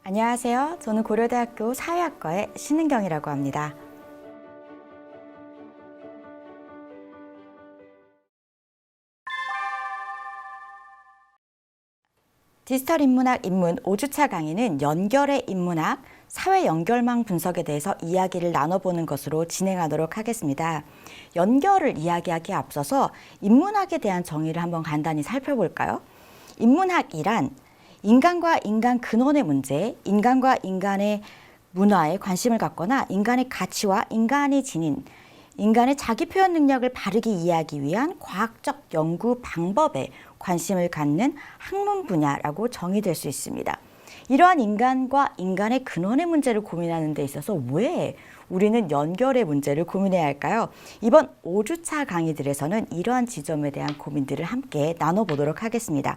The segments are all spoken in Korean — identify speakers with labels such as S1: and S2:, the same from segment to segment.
S1: 안녕하세요. 저는 고려대학교 사회학과의 신은경이라고 합니다. 디지털 인문학 입문 5주차 강의는 연결의 인문학, 사회 연결망 분석에 대해서 이야기를 나눠보는 것으로 진행하도록 하겠습니다. 연결을 이야기하기에 앞서서 인문학에 대한 정의를 한번 간단히 살펴볼까요? 인문학이란 인간과 인간 근원의 문제, 인간과 인간의 문화에 관심을 갖거나 인간의 가치와 인간이 지닌 인간의 자기 표현 능력을 바르게 이해하기 위한 과학적 연구 방법에 관심을 갖는 학문 분야라고 정의될 수 있습니다. 이러한 인간과 인간의 근원의 문제를 고민하는 데 있어서 왜 우리는 연결의 문제를 고민해야 할까요? 이번 5주차 강의들에서는 이러한 지점에 대한 고민들을 함께 나눠보도록 하겠습니다.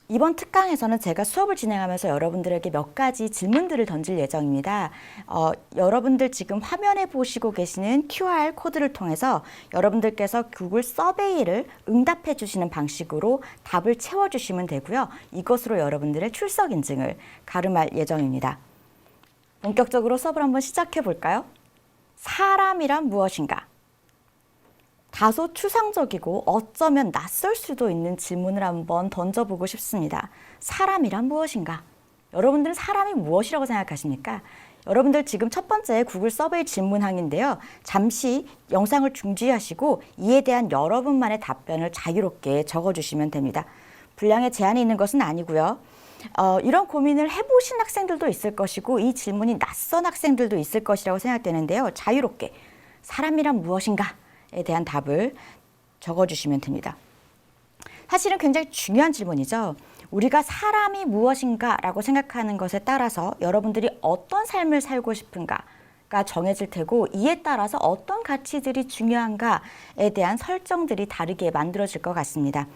S1: 이번 특강에서는 제가 수업을 진행하면서 여러분들에게 몇 가지 질문들을 던질 예정입니다. 여러분들 지금 화면에 보시고 계시는 QR 코드를 통해서 여러분들께서 구글 서베이를 응답해 주시는 방식으로 답을 채워주시면 되고요. 이것으로 여러분들의 출석 인증을 가름할 예정입니다. 본격적으로 수업을 한번 시작해 볼까요? 사람이란 무엇인가? 다소 추상적이고 어쩌면 낯설 수도 있는 질문을 한번 던져보고 싶습니다. 사람이란 무엇인가? 여러분들은 사람이 무엇이라고 생각하십니까? 여러분들 지금 첫 번째 구글 서베이 질문항인데요. 잠시 영상을 중지하시고 이에 대한 여러분만의 답변을 자유롭게 적어주시면 됩니다. 분량에 제한이 있는 것은 아니고요. 이런 고민을 해보신 학생들도 있을 것이고 이 질문이 낯선 학생들도 있을 것이라고 생각되는데요. 자유롭게 사람이란 무엇인가? 에 대한 답을 적어주시면 됩니다. 사실은 굉장히 중요한 질문이죠. 우리가 사람이 무엇인가 라고 생각하는 것에 따라서 여러분들이 어떤 삶을 살고 싶은가가 정해질 테고 이에 따라서 어떤 가치들이 중요한가에 대한 설정들이 다르게 만들어질 것 같습니다.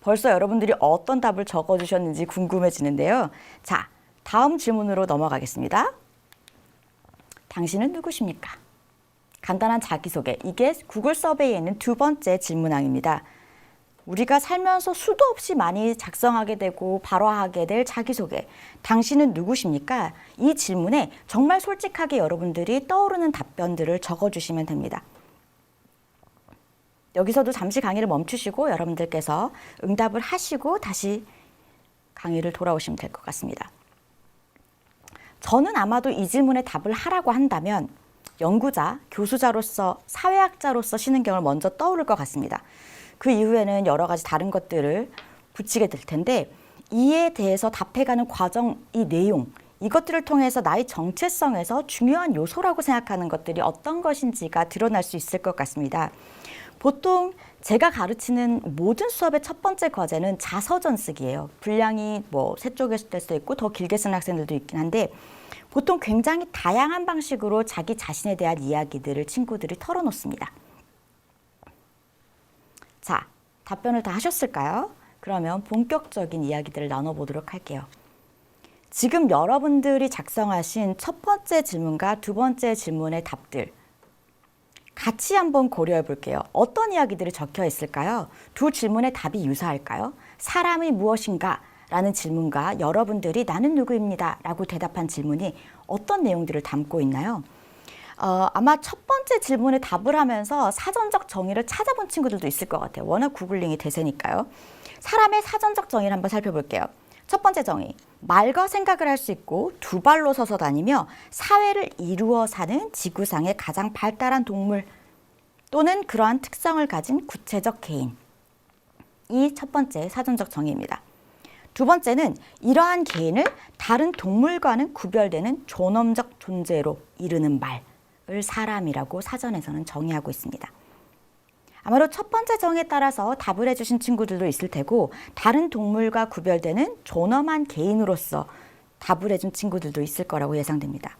S1: 벌써 여러분들이 어떤 답을 적어주셨는지 궁금해지는데요. 자, 다음 질문으로 넘어가겠습니다. 당신은 누구십니까? 간단한 자기소개. 이게 구글 서베이에 있는 두 번째 질문항입니다. 우리가 살면서 수도 없이 많이 작성하게 되고 발화하게 될 자기소개. 당신은 누구십니까? 이 질문에 정말 솔직하게 여러분들이 떠오르는 답변들을 적어주시면 됩니다. 여기서도 잠시 강의를 멈추시고 여러분들께서 응답을 하시고 다시 강의를 돌아오시면 될 것 같습니다. 저는 아마도 이 질문에 답을 하라고 한다면 연구자, 교수자로서, 사회학자로서 신은경을 먼저 떠오를 것 같습니다. 그 이후에는 여러 가지 다른 것들을 붙이게 될 텐데 이에 대해서 답해가는 과정, 이 내용, 이것들을 통해서 나의 정체성에서 중요한 요소라고 생각하는 것들이 어떤 것인지가 드러날 수 있을 것 같습니다. 보통 제가 가르치는 모든 수업의 첫 번째 과제는 자서전 쓰기예요. 분량이 세 쪽일 수도 있고 더 길게 쓰는 학생들도 있긴 한데 보통 굉장히 다양한 방식으로 자기 자신에 대한 이야기들을 친구들이 털어놓습니다. 자, 답변을 다 하셨을까요? 그러면 본격적인 이야기들을 나눠보도록 할게요. 지금 여러분들이 작성하신 첫 번째 질문과 두 번째 질문의 답들 같이 한번 고려해 볼게요. 어떤 이야기들이 적혀 있을까요? 두 질문의 답이 유사할까요? 사람이 무엇인가? 라는 질문과 여러분들이 나는 누구입니다. 라고 대답한 질문이 어떤 내용들을 담고 있나요? 아마 첫 번째 질문에 답을 하면서 사전적 정의를 찾아본 친구들도 있을 것 같아요. 워낙 구글링이 대세니까요. 사람의 사전적 정의를 한번 살펴볼게요. 첫 번째 정의, 말과 생각을 할 수 있고 두 발로 서서 다니며 사회를 이루어 사는 지구상의 가장 발달한 동물 또는 그러한 특성을 가진 구체적 개인. 이 첫 번째 사전적 정의입니다. 두 번째는 이러한 개인을 다른 동물과는 구별되는 존엄적 존재로 이르는 말을 사람이라고 사전에서는 정의하고 있습니다. 아마도 첫 번째 정의에 따라서 답을 해주신 친구들도 있을 테고 다른 동물과 구별되는 존엄한 개인으로서 답을 해준 친구들도 있을 거라고 예상됩니다.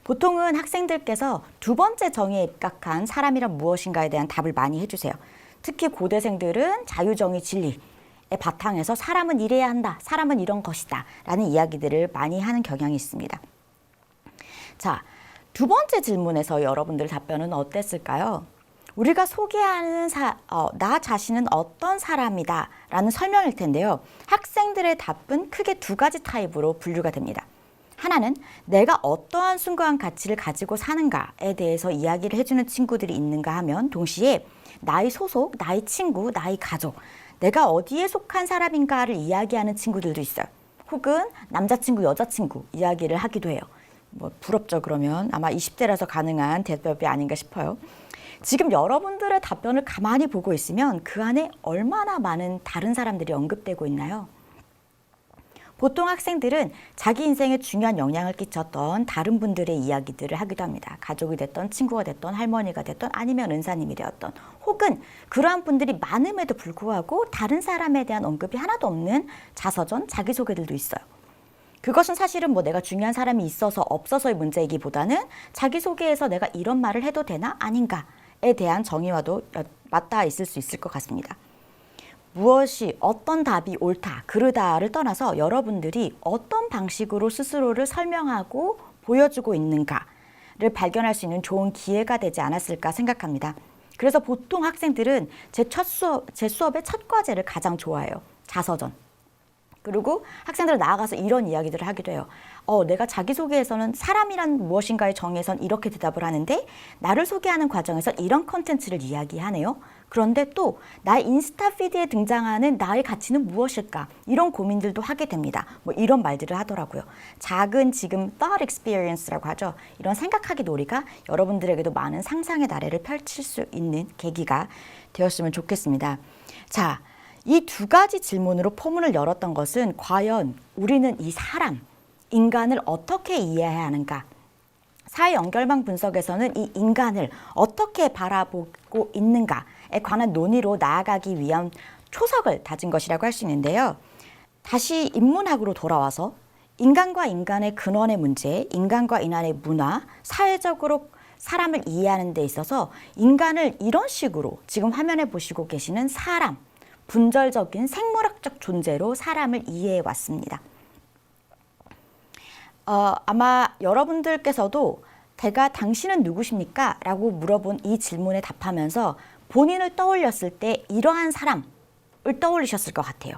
S1: 보통은 학생들께서 두 번째 정의에 입각한 사람이란 무엇인가에 대한 답을 많이 해주세요. 특히 고대생들은 자유정의 진리 바탕에서 사람은 이래야 한다, 사람은 이런 것이다 라는 이야기들을 많이 하는 경향이 있습니다. 자, 두 번째 질문에서 여러분들 답변은 어땠을까요? 우리가 소개하는 나 자신은 어떤 사람이다 라는 설명일 텐데요. 학생들의 답은 크게 두 가지 타입으로 분류가 됩니다. 하나는 내가 어떠한 숭고한 가치를 가지고 사는가에 대해서 이야기를 해주는 친구들이 있는가 하면 동시에 나의 소속, 나의 친구, 나의 가족, 내가 어디에 속한 사람인가를 이야기하는 친구들도 있어요. 혹은 남자친구, 여자친구 이야기를 하기도 해요. 뭐 부럽죠. 그러면 아마 20대라서 가능한 대답이 아닌가 싶어요. 지금 여러분들의 답변을 가만히 보고 있으면 그 안에 얼마나 많은 다른 사람들이 언급되고 있나요? 보통 학생들은 자기 인생에 중요한 영향을 끼쳤던 다른 분들의 이야기들을 하기도 합니다. 가족이 됐던, 친구가 됐던, 할머니가 됐던, 아니면 은사님이 되었던, 혹은 그러한 분들이 많음에도 불구하고 다른 사람에 대한 언급이 하나도 없는 자서전, 자기소개들도 있어요. 그것은 사실은 뭐 내가 중요한 사람이 있어서 없어서의 문제이기보다는 자기소개에서 내가 이런 말을 해도 되나 아닌가에 대한 정의와도 맞닿아 있을 수 있을 것 같습니다. 무엇이 어떤 답이 옳다, 그르다를 떠나서 여러분들이 어떤 방식으로 스스로를 설명하고 보여주고 있는가를 발견할 수 있는 좋은 기회가 되지 않았을까 생각합니다. 그래서 보통 학생들은 제 수업의 첫 과제를 가장 좋아해요. 자서전. 그리고 학생들은 나아가서 이런 이야기들을 하기도 해요. 내가 자기소개에서는 사람이란 무엇인가에 정의해선 이렇게 대답을 하는데 나를 소개하는 과정에서 이런 컨텐츠를 이야기하네요. 그런데 또 나의 인스타 피드에 등장하는 나의 가치는 무엇일까? 이런 고민들도 하게 됩니다. 뭐 이런 말들을 하더라고요. 작은 지금 thought experience라고 하죠. 이런 생각하기 놀이가 여러분들에게도 많은 상상의 나래를 펼칠 수 있는 계기가 되었으면 좋겠습니다. 자, 이 두 가지 질문으로 포문을 열었던 것은 과연 우리는 이 사람, 인간을 어떻게 이해해야 하는가? 사회 연결망 분석에서는 이 인간을 어떻게 바라보고 있는가에 관한 논의로 나아가기 위한 초석을 다진 것이라고 할 수 있는데요. 다시 인문학으로 돌아와서 인간과 인간의 근원의 문제, 인간과 인간의 문화, 사회적으로 사람을 이해하는 데 있어서 인간을 이런 식으로 지금 화면에 보시고 계시는 사람, 분절적인 생물학적 존재로 사람을 이해해 왔습니다. 아마 여러분들께서도 제가 당신은 누구십니까? 라고 물어본 이 질문에 답하면서 본인을 떠올렸을 때 이러한 사람을 떠올리셨을 것 같아요.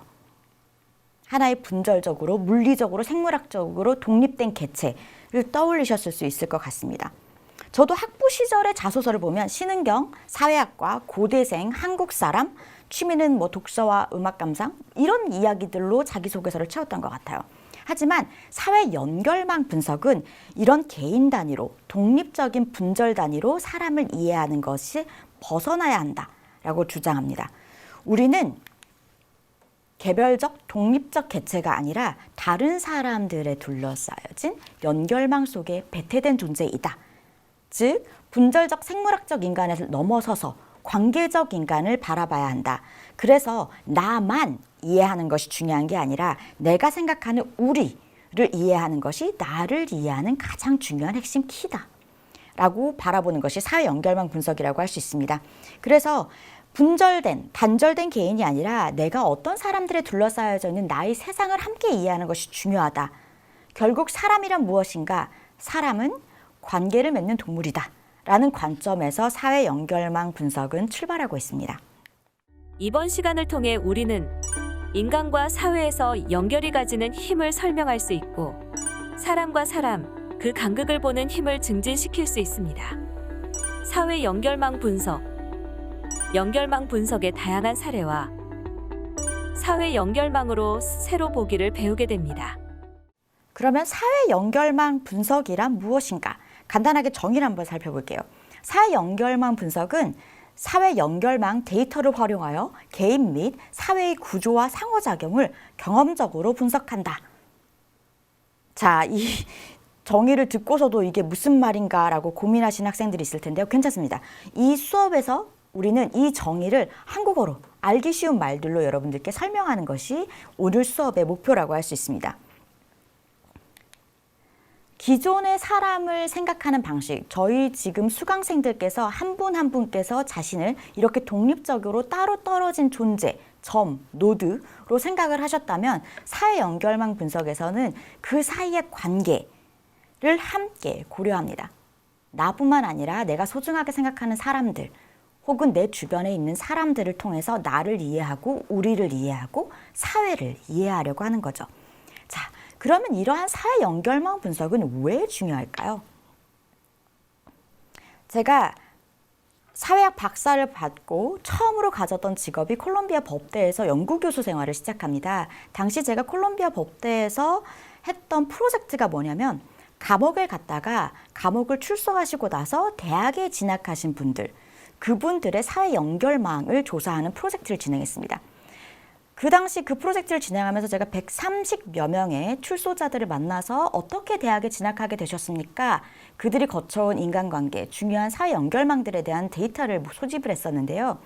S1: 하나의 분절적으로, 물리적으로, 생물학적으로 독립된 개체를 떠올리셨을 수 있을 것 같습니다. 저도 학부 시절의 자소서를 보면 신은경, 사회학과, 고대생, 한국 사람, 취미는 뭐 독서와 음악 감상 이런 이야기들로 자기소개서를 채웠던 것 같아요. 하지만 사회 연결망 분석은 이런 개인 단위로 독립적인 분절 단위로 사람을 이해하는 것이 벗어나야 한다라고 주장합니다. 우리는 개별적 독립적 개체가 아니라 다른 사람들에 둘러싸여진 연결망 속에 배태된 존재이다. 즉 분절적 생물학적 인간을 넘어서서 관계적 인간을 바라봐야 한다. 그래서 나만 이해하는 것이 중요한 게 아니라 내가 생각하는 우리를 이해하는 것이 나를 이해하는 가장 중요한 핵심 키다. 라고 바라보는 것이 사회 연결망 분석이라고 할 수 있습니다. 그래서 단절된 개인이 아니라 내가 어떤 사람들에 둘러싸여져 있는 나의 세상을 함께 이해하는 것이 중요하다. 결국 사람이란 무엇인가? 사람은 관계를 맺는 동물이다. 라는 관점에서 사회 연결망 분석은 출발하고 있습니다.
S2: 이번 시간을 통해 우리는 인간과 사회에서 연결이 가지는 힘을 설명할 수 있고 사람과 사람, 그 간극을 보는 힘을 증진시킬 수 있습니다. 사회 연결망 분석, 연결망 분석의 다양한 사례와 사회 연결망으로 새로 보기를 배우게 됩니다.
S1: 그러면 사회 연결망 분석이란 무엇인가? 간단하게 정의를 한번 살펴볼게요. 사회 연결망 분석은 사회 연결망 데이터를 활용하여 개인 및 사회의 구조와 상호작용을 경험적으로 분석한다. 자, 이 정의를 듣고서도 이게 무슨 말인가라고 고민하시는 학생들이 있을 텐데요. 괜찮습니다. 이 수업에서 우리는 이 정의를 한국어로 알기 쉬운 말들로 여러분들께 설명하는 것이 오늘 수업의 목표라고 할 수 있습니다. 기존의 사람을 생각하는 방식, 저희 지금 수강생들께서 한 분 한 분께서 자신을 이렇게 독립적으로 따로 떨어진 존재, 점, 노드로 생각을 하셨다면 사회 연결망 분석에서는 그 사이의 관계를 함께 고려합니다. 나뿐만 아니라 내가 소중하게 생각하는 사람들, 혹은 내 주변에 있는 사람들을 통해서 나를 이해하고 우리를 이해하고 사회를 이해하려고 하는 거죠. 자, 그러면 이러한 사회 연결망 분석은 왜 중요할까요? 제가 사회학 박사를 받고 처음으로 가졌던 직업이 콜롬비아 법대에서 연구교수 생활을 시작합니다. 당시 제가 콜롬비아 법대에서 했던 프로젝트가 뭐냐면 감옥을 갔다가 감옥을 출소하시고 나서 대학에 진학하신 분들, 그분들의 사회 연결망을 조사하는 프로젝트를 진행했습니다. 그 당시 그 프로젝트를 진행하면서 제가 130여 명의 출소자들을 만나서 어떻게 대학에 진학하게 되셨습니까? 그들이 거쳐온 인간관계, 중요한 사회 연결망들에 대한 데이터를 소집을 했었는데요.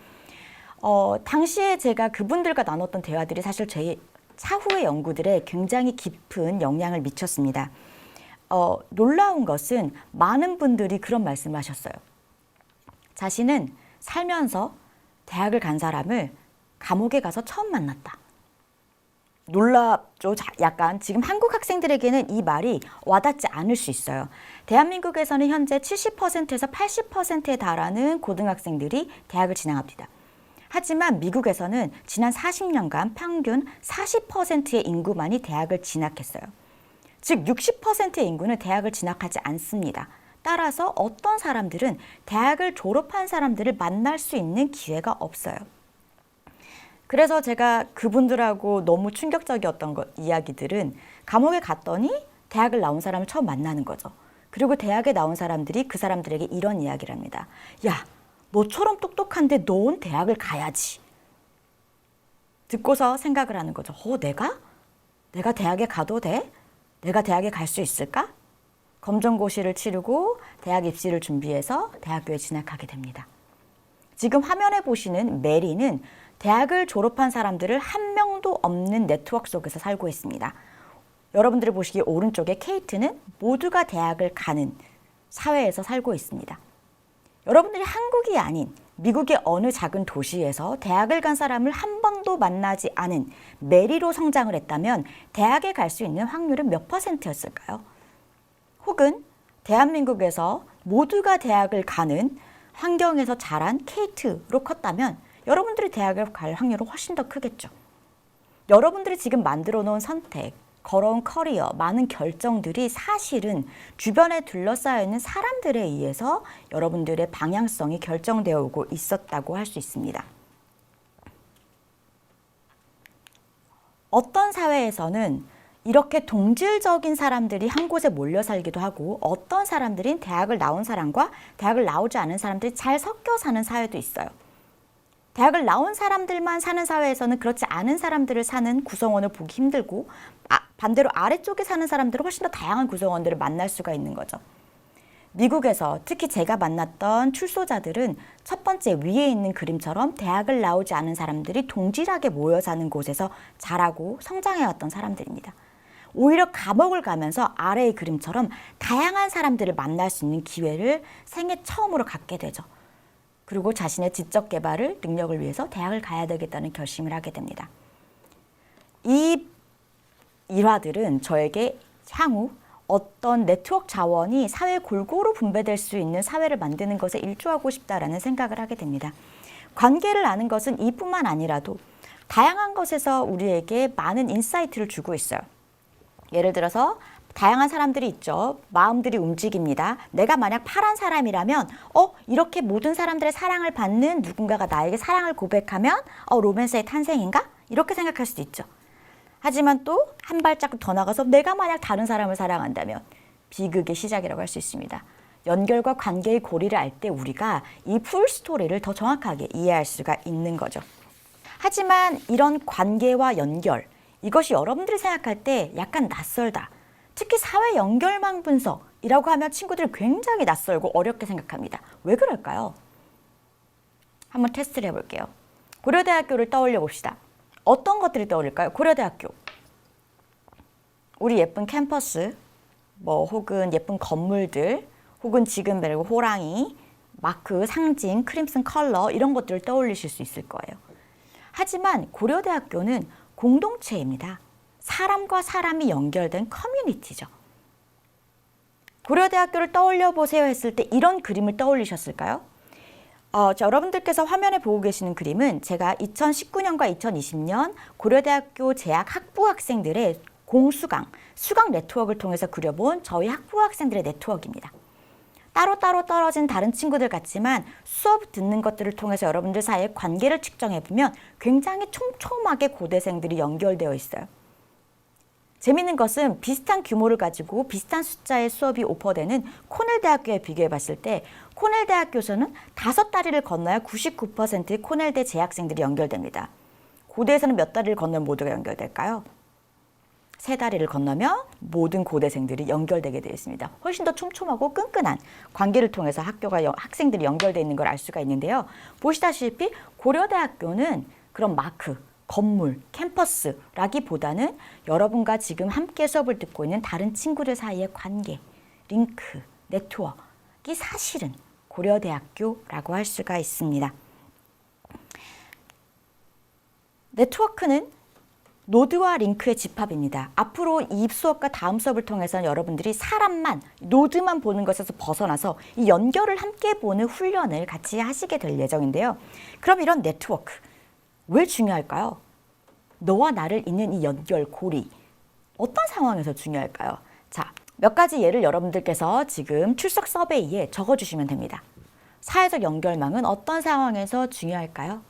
S1: 당시에 제가 그분들과 나눴던 대화들이 사실 제 차후의 연구들에 굉장히 깊은 영향을 미쳤습니다. 놀라운 것은 많은 분들이 그런 말씀을 하셨어요. 자신은 살면서 대학을 간 사람을 감옥에 가서 처음 만났다. 놀랍죠? 약간 지금 한국 학생들에게는 이 말이 와닿지 않을 수 있어요. 대한민국에서는 현재 70%에서 80%에 달하는 고등학생들이 대학을 진학합니다. 하지만 미국에서는 지난 40년간 평균 40%의 인구만이 대학을 진학했어요. 즉 60%의 인구는 대학을 진학하지 않습니다. 따라서 어떤 사람들은 대학을 졸업한 사람들을 만날 수 있는 기회가 없어요. 그래서 제가 그분들하고 너무 충격적이었던 이야기들은 감옥에 갔더니 대학을 나온 사람을 처음 만나는 거죠. 그리고 대학에 나온 사람들이 그 사람들에게 이런 이야기를 합니다. 야, 너처럼 똑똑한데 넌 대학을 가야지. 듣고서 생각을 하는 거죠. 내가 대학에 가도 돼? 내가 대학에 갈 수 있을까? 검정고시를 치르고 대학 입시를 준비해서 대학교에 진학하게 됩니다. 지금 화면에 보시는 메리는 대학을 졸업한 사람들을 한 명도 없는 네트워크 속에서 살고 있습니다. 여러분들이 보시기 오른쪽에 케이트는 모두가 대학을 가는 사회에서 살고 있습니다. 여러분들이 한국이 아닌 미국의 어느 작은 도시에서 대학을 간 사람을 한 번도 만나지 않은 메리로 성장을 했다면 대학에 갈 수 있는 확률은 몇 %였을까요? 혹은 대한민국에서 모두가 대학을 가는 환경에서 자란 케이트로 컸다면 여러분들이 대학을 갈 확률은 훨씬 더 크겠죠. 여러분들이 지금 만들어 놓은 선택, 걸어온 커리어, 많은 결정들이 사실은 주변에 둘러싸여 있는 사람들에 의해서 여러분들의 방향성이 결정되어 오고 있었다고 할 수 있습니다. 어떤 사회에서는 이렇게 동질적인 사람들이 한 곳에 몰려 살기도 하고 어떤 사람들은 대학을 나온 사람과 대학을 나오지 않은 사람들이 잘 섞여 사는 사회도 있어요. 대학을 나온 사람들만 사는 사회에서는 그렇지 않은 사람들을 사는 구성원을 보기 힘들고 반대로 아래쪽에 사는 사람들은 훨씬 더 다양한 구성원들을 만날 수가 있는 거죠. 미국에서 특히 제가 만났던 출소자들은 첫 번째 위에 있는 그림처럼 대학을 나오지 않은 사람들이 동질하게 모여 사는 곳에서 자라고 성장해왔던 사람들입니다. 오히려 감옥을 가면서 아래의 그림처럼 다양한 사람들을 만날 수 있는 기회를 생애 처음으로 갖게 되죠. 그리고 자신의 지적 개발을 능력을 위해서 대학을 가야 되겠다는 결심을 하게 됩니다. 이 일화들은 저에게 향후 어떤 네트워크 자원이 사회에 골고루 분배될 수 있는 사회를 만드는 것에 일조하고 싶다라는 생각을 하게 됩니다. 관계를 아는 것은 이뿐만 아니라도 다양한 것에서 우리에게 많은 인사이트를 주고 있어요. 예를 들어서 다양한 사람들이 있죠. 마음들이 움직입니다. 내가 만약 파란 사람이라면 이렇게 모든 사람들의 사랑을 받는 누군가가 나에게 사랑을 고백하면 로맨스의 탄생인가? 이렇게 생각할 수도 있죠. 하지만 또 한 발짝 더 나가서 내가 만약 다른 사람을 사랑한다면 비극의 시작이라고 할 수 있습니다. 연결과 관계의 고리를 알 때 우리가 이 풀 스토리를 더 정확하게 이해할 수가 있는 거죠. 하지만 이런 관계와 연결, 이것이 여러분들이 생각할 때 약간 낯설다. 특히 사회 연결망 분석이라고 하면 친구들이 굉장히 낯설고 어렵게 생각합니다. 왜 그럴까요? 한번 테스트를 해볼게요. 고려대학교를 떠올려 봅시다. 어떤 것들이 떠오를까요? 고려대학교. 우리 예쁜 캠퍼스, 혹은 예쁜 건물들, 혹은 지금 말고 호랑이, 마크, 상징, 크림슨 컬러 이런 것들을 떠올리실 수 있을 거예요. 하지만 고려대학교는 공동체입니다. 사람과 사람이 연결된 커뮤니티죠. 고려대학교를 떠올려 보세요 했을 때 이런 그림을 떠올리셨을까요? 여러분들께서 화면에 보고 계시는 그림은 제가 2019년과 2020년 고려대학교 재학 학부 학생들의 공수강, 수강 네트워크를 통해서 그려본 저희 학부모 학생들의 네트워크입니다. 따로따로 떨어진 다른 친구들 같지만 수업 듣는 것들을 통해서 여러분들 사이의 관계를 측정해보면 굉장히 촘촘하게 고대생들이 연결되어 있어요. 재밌는 것은 비슷한 규모를 가지고 비슷한 숫자의 수업이 오퍼되는 코넬 대학교에 비교해 봤을 때 코넬 대학교에서는 5다리를 건너야 99%의 코넬대 재학생들이 연결됩니다. 고대에서는 몇 다리를 건너면 모두가 연결될까요? 3다리를 건너면 모든 고대생들이 연결되게 되어 있습니다. 훨씬 더 촘촘하고 끈끈한 관계를 통해서 학생들이 연결되어 있는 걸 알 수가 있는데요. 보시다시피 고려대학교는 그런 마크, 건물, 캠퍼스라기보다는 여러분과 지금 함께 수업을 듣고 있는 다른 친구들 사이의 관계, 링크, 네트워크가 사실은 고려대학교라고 할 수가 있습니다. 네트워크는 노드와 링크의 집합입니다. 앞으로 이 수업과 다음 수업을 통해서는 여러분들이 사람만, 노드만 보는 것에서 벗어나서 이 연결을 함께 보는 훈련을 같이 하시게 될 예정인데요. 그럼 이런 네트워크, 왜 중요할까요? 너와 나를 잇는 이 연결고리, 어떤 상황에서 중요할까요? 자, 몇 가지 예를 여러분들께서 지금 출석 서베이에 적어주시면 됩니다. 사회적 연결망은 어떤 상황에서 중요할까요?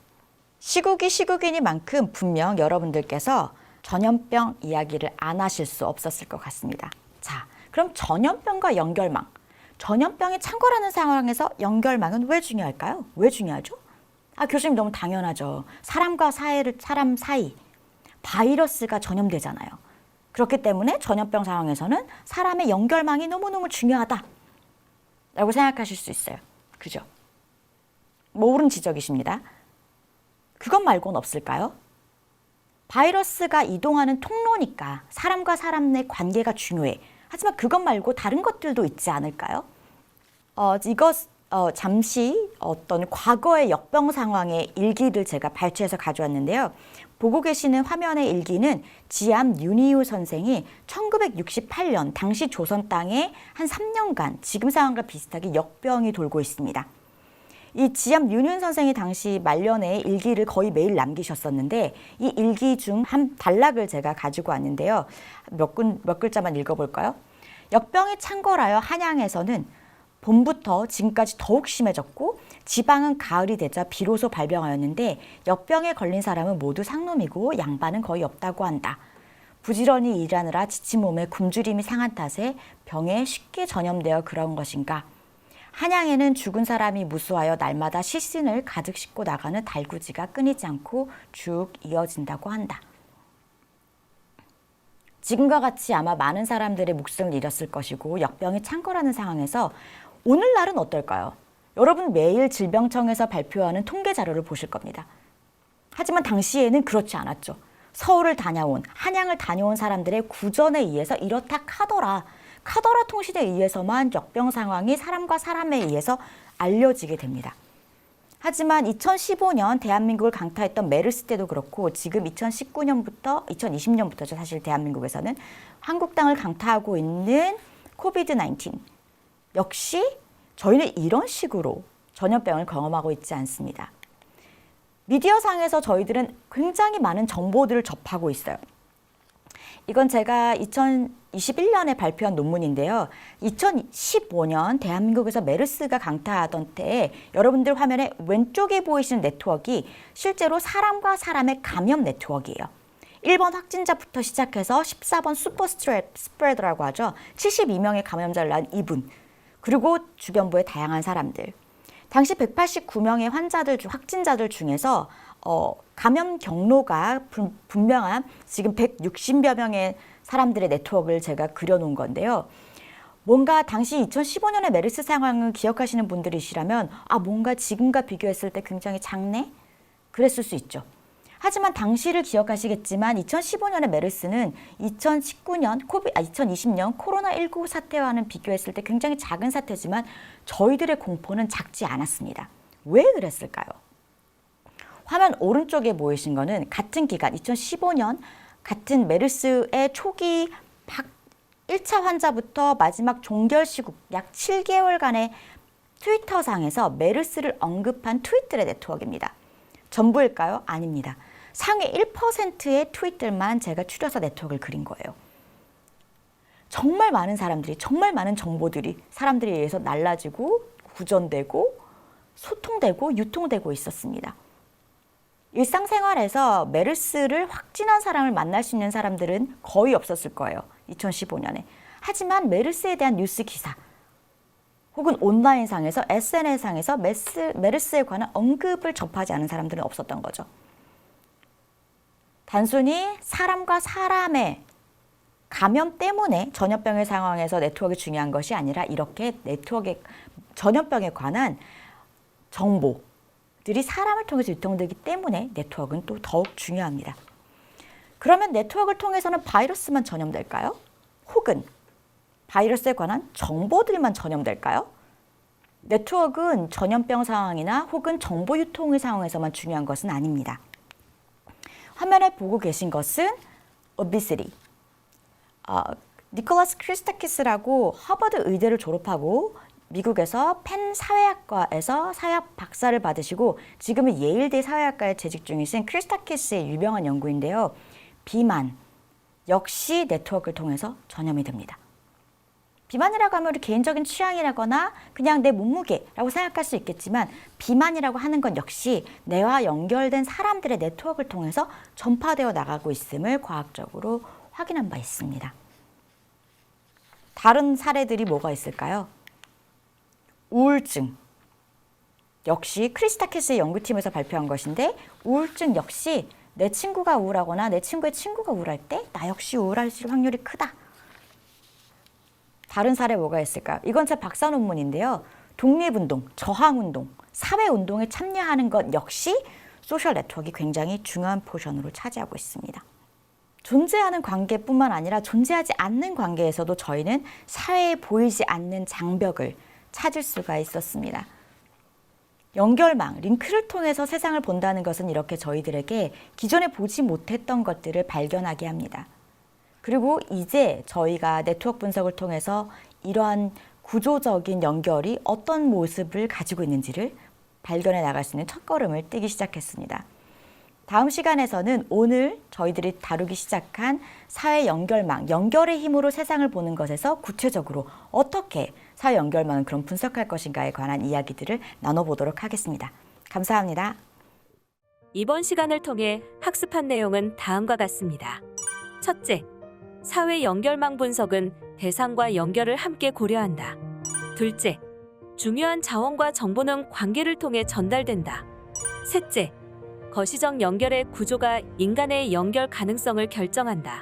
S1: 시국이 시국이니만큼 분명 여러분들께서 전염병 이야기를 안 하실 수 없었을 것 같습니다. 자, 그럼 전염병과 연결망, 전염병이 창궐하는 상황에서 연결망은 왜 중요할까요? 왜 중요하죠? 교수님 너무 당연하죠. 사람 사이 바이러스가 전염되잖아요. 그렇기 때문에 전염병 상황에서는 사람의 연결망이 너무너무 중요하다 라고 생각하실 수 있어요. 그죠? 옳은 지적이십니다. 그것 말고는 없을까요? 바이러스가 이동하는 통로니까 사람과 사람 내 관계가 중요해. 하지만 그것 말고 다른 것들도 있지 않을까요? 잠시 어떤 과거의 역병 상황의 일기를 제가 발췌해서 가져왔는데요. 보고 계시는 화면의 일기는 지암 윤희우 선생이 1968년 당시 조선 땅에 한 3년간 지금 상황과 비슷하게 역병이 돌고 있습니다. 이 지암 윤희우 선생이 당시 말년에 일기를 거의 매일 남기셨었는데 이 일기 중 한 단락을 제가 가지고 왔는데요. 몇 글자만 읽어볼까요? 역병이 창궐하여 한양에서는 봄부터 지금까지 더욱 심해졌고 지방은 가을이 되자 비로소 발병하였는데 역병에 걸린 사람은 모두 상놈이고 양반은 거의 없다고 한다. 부지런히 일하느라 지친 몸에 굶주림이 상한 탓에 병에 쉽게 전염되어 그런 것인가. 한양에는 죽은 사람이 무수하여 날마다 실신을 가득 싣고 나가는 달구지가 끊이지 않고 쭉 이어진다고 한다. 지금과 같이 아마 많은 사람들의 목숨을 잃었을 것이고 역병이 창궐하는 상황에서 오늘날은 어떨까요? 여러분 매일 질병청에서 발표하는 통계 자료를 보실 겁니다. 하지만 당시에는 그렇지 않았죠. 서울을 다녀온, 한양을 다녀온 사람들의 구전에 의해서 이렇다 카더라 통신에 의해서만 역병 상황이 사람과 사람에 의해서 알려지게 됩니다. 하지만 2015년 대한민국을 강타했던 메르스 때도 그렇고 지금 2020년부터죠. 사실 대한민국에서는 한국 땅을 강타하고 있는 코비드-19 역시 저희는 이런 식으로 전염병을 경험하고 있지 않습니다. 미디어상에서 저희들은 굉장히 많은 정보들을 접하고 있어요. 이건 제가 2021년에 발표한 논문인데요. 2015년 대한민국에서 메르스가 강타하던 때에 여러분들 화면에 왼쪽에 보이시는 네트워크가 실제로 사람과 사람의 감염 네트워크예요. 1번 확진자부터 시작해서 14번 슈퍼 스프레더라고 하죠. 72명의 감염자를 낳은 이분. 그리고 주변부의 다양한 사람들. 당시 189명의 확진자들 중에서 감염 경로가 분명한 지금 160여 명의 사람들의 네트워크를 제가 그려놓은 건데요. 뭔가 당시 2015년의 메르스 상황을 기억하시는 분들이시라면 뭔가 지금과 비교했을 때 굉장히 작네? 그랬을 수 있죠. 하지만 당시를 기억하시겠지만 2015년의 메르스는 2020년 코로나19 사태와는 비교했을 때 굉장히 작은 사태지만 저희들의 공포는 작지 않았습니다. 왜 그랬을까요? 화면 오른쪽에 보이신 거는 같은 기간 2015년 같은 메르스의 초기 1차 환자부터 마지막 종결 시국 약 7개월간의 트위터상에서 메르스를 언급한 트윗들의 네트워크입니다. 전부일까요? 아닙니다. 상위 1%의 트윗들만 제가 추려서 네트워크를 그린 거예요. 정말 많은 사람들이, 정말 많은 정보들이 사람들에 의해서 날라지고 구전되고 소통되고 유통되고 있었습니다. 일상생활에서 메르스를 확진한 사람을 만날 수 있는 사람들은 거의 없었을 거예요. 2015년에. 하지만 메르스에 대한 뉴스 기사 혹은 온라인상에서 SNS상에서 메르스에 관한 언급을 접하지 않은 사람들은 없었던 거죠. 단순히 사람과 사람의 감염 때문에 전염병의 상황에서 네트워크가 중요한 것이 아니라 이렇게 네트워크의 전염병에 관한 정보들이 사람을 통해서 유통되기 때문에 네트워크는 또 더욱 중요합니다. 그러면 네트워크를 통해서는 바이러스만 전염될까요? 혹은 바이러스에 관한 정보들만 전염될까요? 네트워크는 전염병 상황이나 혹은 정보 유통의 상황에서만 중요한 것은 아닙니다. 화면에 보고 계신 것은 obesity. 니콜라스 크리스타키스라고 하버드 의대를 졸업하고 미국에서 펜 사회학과에서 사회학 박사를 받으시고 지금은 예일대 사회학과에 재직 중이신 크리스타키스의 유명한 연구인데요. 비만 역시 네트워크를 통해서 전염이 됩니다. 비만이라고 하면 우리 개인적인 취향이라거나 그냥 내 몸무게라고 생각할 수 있겠지만 비만이라고 하는 건 역시 뇌와 연결된 사람들의 네트워크를 통해서 전파되어 나가고 있음을 과학적으로 확인한 바 있습니다. 다른 사례들이 뭐가 있을까요? 우울증. 역시 크리스타키스의 연구팀에서 발표한 것인데 우울증 역시 내 친구가 우울하거나 내 친구의 친구가 우울할 때 나 역시 우울할 확률이 크다. 다른 사례 뭐가 있을까요? 이건 제 박사 논문인데요. 독립운동, 저항운동, 사회운동에 참여하는 것 역시 소셜 네트워크가 굉장히 중요한 포션으로 차지하고 있습니다. 존재하는 관계뿐만 아니라 존재하지 않는 관계에서도 저희는 사회에 보이지 않는 장벽을 찾을 수가 있었습니다. 연결망, 링크를 통해서 세상을 본다는 것은 이렇게 저희들에게 기존에 보지 못했던 것들을 발견하게 합니다. 그리고 이제 저희가 네트워크 분석을 통해서 이러한 구조적인 연결이 어떤 모습을 가지고 있는지를 발견해 나갈 수 있는 첫걸음을 떼기 시작했습니다. 다음 시간에서는 오늘 저희들이 다루기 시작한 사회 연결망, 연결의 힘으로 세상을 보는 것에서 구체적으로 어떻게 사회 연결망을 그럼 분석할 것인가에 관한 이야기들을 나눠보도록 하겠습니다. 감사합니다.
S2: 이번 시간을 통해 학습한 내용은 다음과 같습니다. 첫째, 사회 연결망 분석은 대상과 연결을 함께 고려한다. 둘째, 중요한 자원과 정보는 관계를 통해 전달된다. 셋째, 거시적 연결의 구조가 인간의 연결 가능성을 결정한다.